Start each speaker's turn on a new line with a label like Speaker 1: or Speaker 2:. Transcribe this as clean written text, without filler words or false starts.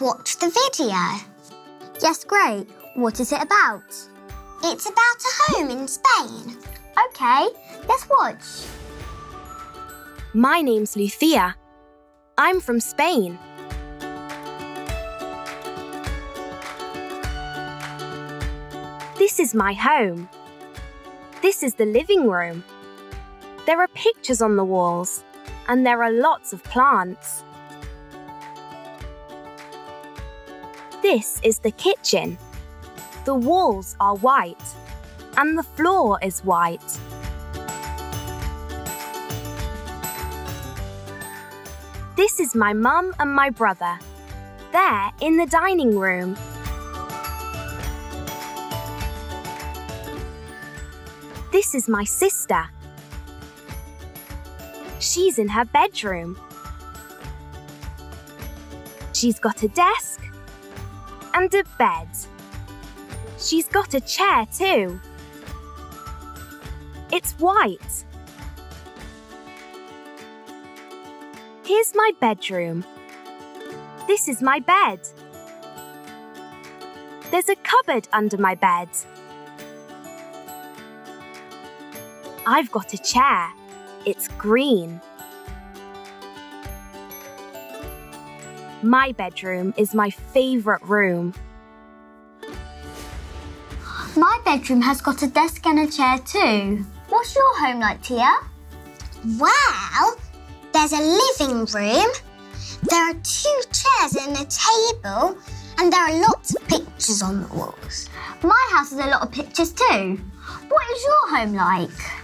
Speaker 1: Let's watch the video.
Speaker 2: Yes, great. What is it about?
Speaker 1: It's about a home in Spain.
Speaker 2: OK, let's watch.
Speaker 3: My name's Lucia. I'm from Spain. This is my home. This is the living room. There are pictures on the walls, and there are lots of plants. This is the kitchen. The walls are white, and the floor is white. This is my mum and my brother. They're in the dining room. This is my sister. She's in her bedroom. She's got a desk and a bed. She's got a chair too. It's white. Here's my bedroom. This is my bed. There's a cupboard under my bed. I've got a chair. It's green. My bedroom is my favourite room.
Speaker 2: My bedroom has got a desk and a chair too. What's your home like, Tia?
Speaker 1: Well, there's a living room, there are 2 chairs and a table, and there are lots of pictures on the walls.
Speaker 2: My house has a lot of pictures too. What is your home like?